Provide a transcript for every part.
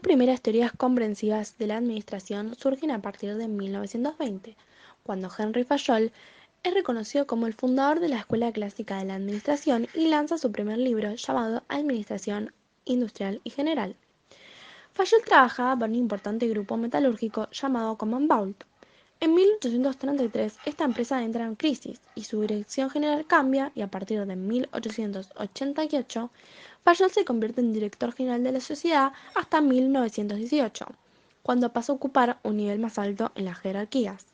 primeras teorías comprensivas de la administración surgen a partir de 1920, cuando Henry Fayol es reconocido como el fundador de la Escuela Clásica de la Administración y lanza su primer libro llamado Administración Industrial y General. Fayol trabajaba para un importante grupo metalúrgico llamado Common Vault. En 1833 esta empresa entra en crisis y su dirección general cambia y a partir de 1888 Fayol se convierte en director general de la sociedad hasta 1918, cuando pasa a ocupar un nivel más alto en las jerarquías.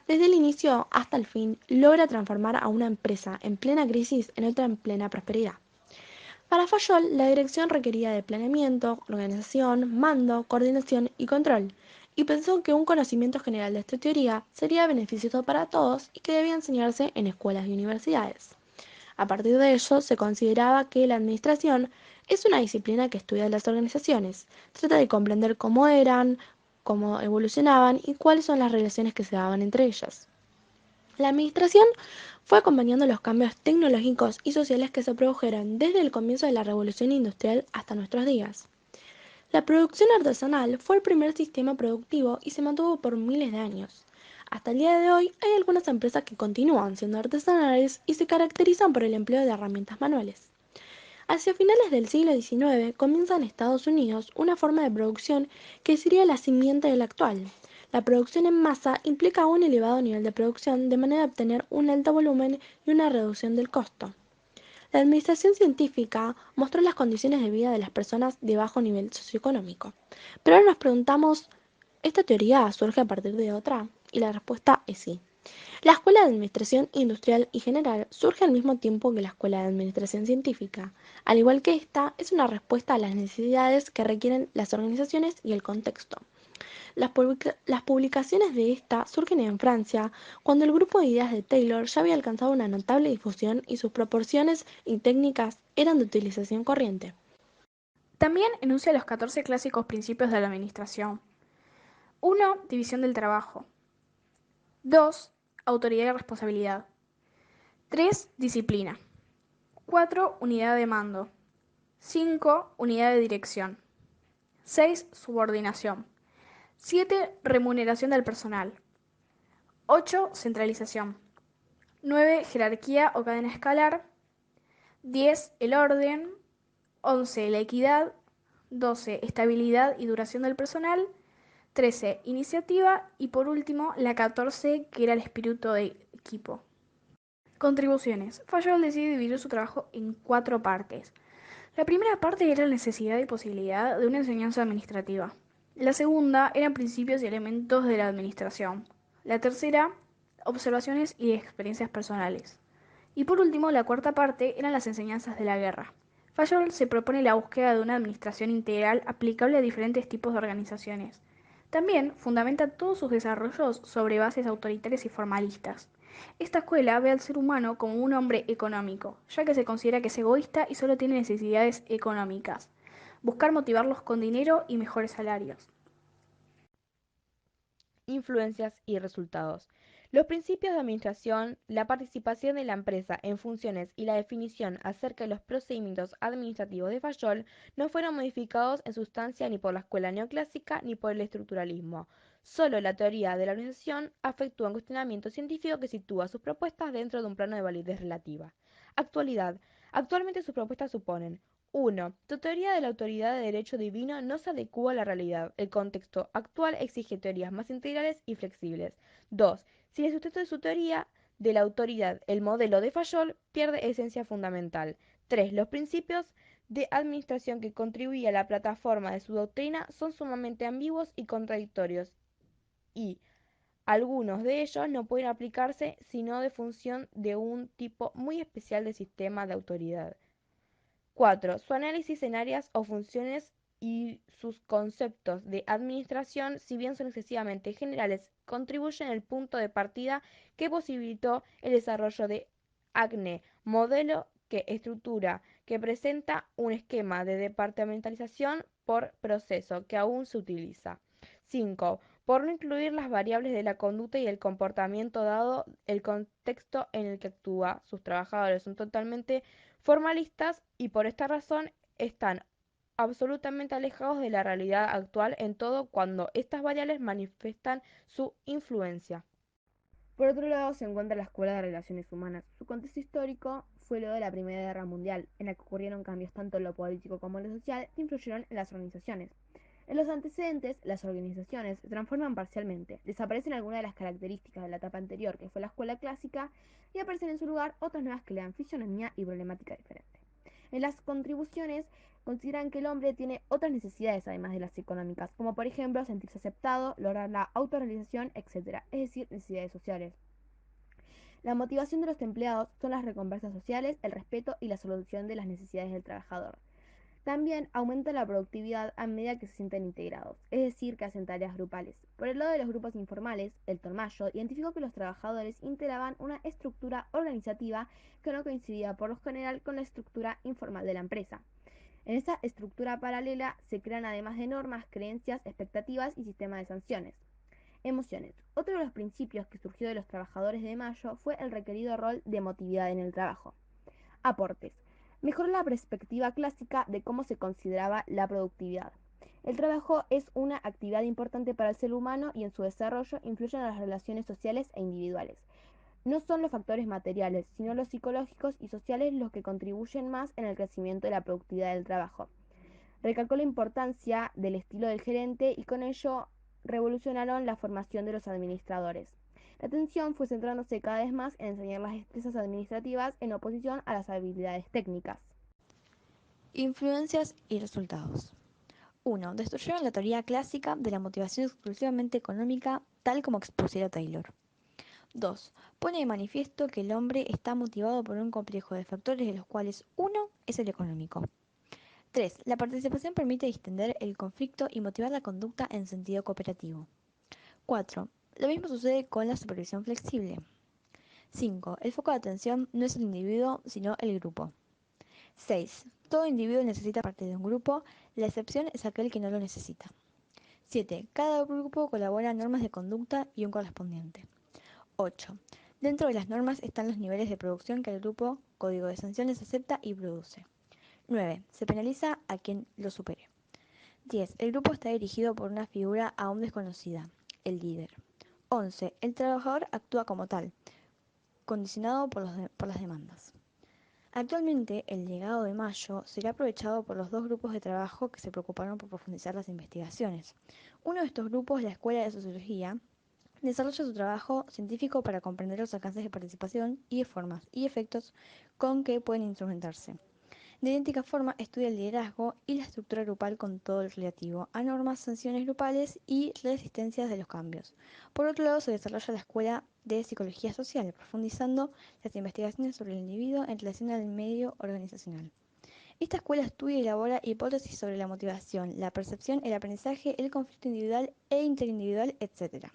Desde el inicio hasta el fin logra transformar a una empresa en plena crisis en otra en plena prosperidad. Para Fayol, la dirección requería de planeamiento, organización, mando, coordinación y control, y pensó que un conocimiento general de esta teoría sería beneficioso para todos y que debía enseñarse en escuelas y universidades. A partir de ello, se consideraba que la administración es una disciplina que estudia las organizaciones, trata de comprender cómo eran, cómo evolucionaban y cuáles son las relaciones que se daban entre ellas. La administración fue acompañando los cambios tecnológicos y sociales que se produjeron desde el comienzo de la revolución industrial hasta nuestros días. La producción artesanal fue el primer sistema productivo y se mantuvo por miles de años. Hasta el día de hoy hay algunas empresas que continúan siendo artesanales y se caracterizan por el empleo de herramientas manuales. Hacia finales del siglo XIX comienza en Estados Unidos una forma de producción que sería la simiente de la actual. La producción en masa implica un elevado nivel de producción de manera de obtener un alto volumen y una reducción del costo. La administración científica mostró las condiciones de vida de las personas de bajo nivel socioeconómico. Pero ahora nos preguntamos, ¿esta teoría surge a partir de otra? Y la respuesta es sí. La Escuela de Administración Industrial y General surge al mismo tiempo que la Escuela de Administración Científica. Al igual que esta, es una respuesta a las necesidades que requieren las organizaciones y el contexto. Las publicaciones de esta surgen en Francia, cuando el grupo de ideas de Taylor ya había alcanzado una notable difusión y sus proporciones y técnicas eran de utilización corriente. También enuncia los 14 clásicos principios de la administración. 1. División del trabajo. 2. Autoridad y responsabilidad. 3. Disciplina. 4. Unidad de mando. 5. Unidad de dirección. 6. Subordinación. 7. Remuneración del personal. 8. Centralización. 9. Jerarquía o cadena escalar. 10. El orden. 11. La equidad. 12. Estabilidad y duración del personal. 13. Iniciativa. Y por último, la 14, que era el espíritu de equipo. Contribuciones. Fayol decide dividir su trabajo en 4 partes. La primera parte era la necesidad y posibilidad de una enseñanza administrativa. La segunda eran principios y elementos de la administración. La tercera, observaciones y experiencias personales. Y por último, la cuarta parte eran las enseñanzas de la guerra. Fayol se propone la búsqueda de una administración integral aplicable a diferentes tipos de organizaciones. También fundamenta todos sus desarrollos sobre bases autoritarias y formalistas. Esta escuela ve al ser humano como un hombre económico, ya que se considera que es egoísta y solo tiene necesidades económicas. Buscar motivarlos con dinero y mejores salarios. Influencias y resultados. Los principios de administración, la participación de la empresa en funciones y la definición acerca de los procedimientos administrativos de Fayol no fueron modificados en sustancia ni por la escuela neoclásica ni por el estructuralismo. Solo la teoría de la organización efectúa un cuestionamiento científico que sitúa sus propuestas dentro de un plano de validez relativa. Actualidad. Actualmente sus propuestas suponen 1. Tu teoría de la autoridad de derecho divino no se adecua a la realidad. El contexto actual exige teorías más integrales y flexibles. 2. Si el sustento de su teoría de la autoridad, el modelo de Fayol, pierde esencia fundamental. 3. Los principios de administración que contribuye a la plataforma de su doctrina son sumamente ambiguos y contradictorios, y algunos de ellos no pueden aplicarse sino de función de un tipo muy especial de sistema de autoridad. 4. Su análisis en áreas o funciones y sus conceptos de administración, si bien son excesivamente generales, contribuyen al punto de partida que posibilitó el desarrollo de ACNE, modelo que estructura, que presenta un esquema de departamentalización por proceso que aún se utiliza. 5. Por no incluir las variables de la conducta y el comportamiento dado el contexto en el que actúa, sus trabajadores son totalmente formalistas y por esta razón están absolutamente alejados de la realidad actual en todo cuando estas variables manifiestan su influencia. Por otro lado, se encuentra la Escuela de Relaciones Humanas. Su contexto histórico fue luego de la Primera Guerra Mundial, en la que ocurrieron cambios tanto en lo político como en lo social que influyeron en las organizaciones. En los antecedentes, las organizaciones se transforman parcialmente, desaparecen algunas de las características de la etapa anterior, que fue la escuela clásica, y aparecen en su lugar otras nuevas que le dan fisonomía y problemática diferente. En las contribuciones consideran que el hombre tiene otras necesidades además de las económicas, como por ejemplo sentirse aceptado, lograr la autorrealización, etc., es decir, necesidades sociales. La motivación de los empleados son las recompensas sociales, el respeto y la solución de las necesidades del trabajador. También aumenta la productividad a medida que se sienten integrados, es decir, que hacen tareas grupales. Por el lado de los grupos informales, el Tormayo identificó que los trabajadores integraban una estructura organizativa que no coincidía por lo general con la estructura informal de la empresa. En esta estructura paralela se crean además de normas, creencias, expectativas y sistemas de sanciones. Emociones. Otro de los principios que surgió de los trabajadores de Mayo fue el requerido rol de emotividad en el trabajo. Aportes. Mejoró la perspectiva clásica de cómo se consideraba la productividad. El trabajo es una actividad importante para el ser humano y en su desarrollo influyen en las relaciones sociales e individuales. No son los factores materiales, sino los psicológicos y sociales los que contribuyen más en el crecimiento de la productividad del trabajo. Recalcó la importancia del estilo del gerente y con ello revolucionaron la formación de los administradores. La atención fue centrándose cada vez más en enseñar las destrezas administrativas en oposición a las habilidades técnicas. Influencias y resultados. 1. Destruyeron la teoría clásica de la motivación exclusivamente económica, tal como expusiera Taylor. 2. Pone de manifiesto que el hombre está motivado por un complejo de factores de los cuales uno es el económico. 3. La participación permite distender el conflicto y motivar la conducta en sentido cooperativo. 4. Lo mismo sucede con la supervisión flexible. 5. El foco de atención no es el individuo, sino el grupo. 6. Todo individuo necesita parte de un grupo, la excepción es aquel que no lo necesita. 7. Cada grupo colabora en normas de conducta y un correspondiente. 8. Dentro de las normas están los niveles de producción que el grupo, código de sanciones, acepta y produce. 9. Se penaliza a quien lo supere. 10. El grupo está dirigido por una figura aún desconocida, el líder. 11. El trabajador actúa como tal, condicionado por las demandas. Actualmente, el legado de Mayo será aprovechado por los dos grupos de trabajo que se preocuparon por profundizar las investigaciones. Uno de estos grupos, la Escuela de Sociología, desarrolla su trabajo científico para comprender los alcances de participación y de formas y efectos con que pueden instrumentarse. De idéntica forma, estudia el liderazgo y la estructura grupal con todo lo relativo a normas, sanciones grupales y resistencias de los cambios. Por otro lado, se desarrolla la Escuela de Psicología Social, profundizando las investigaciones sobre el individuo en relación al medio organizacional. Esta escuela estudia y elabora hipótesis sobre la motivación, la percepción, el aprendizaje, el conflicto individual e interindividual, etc.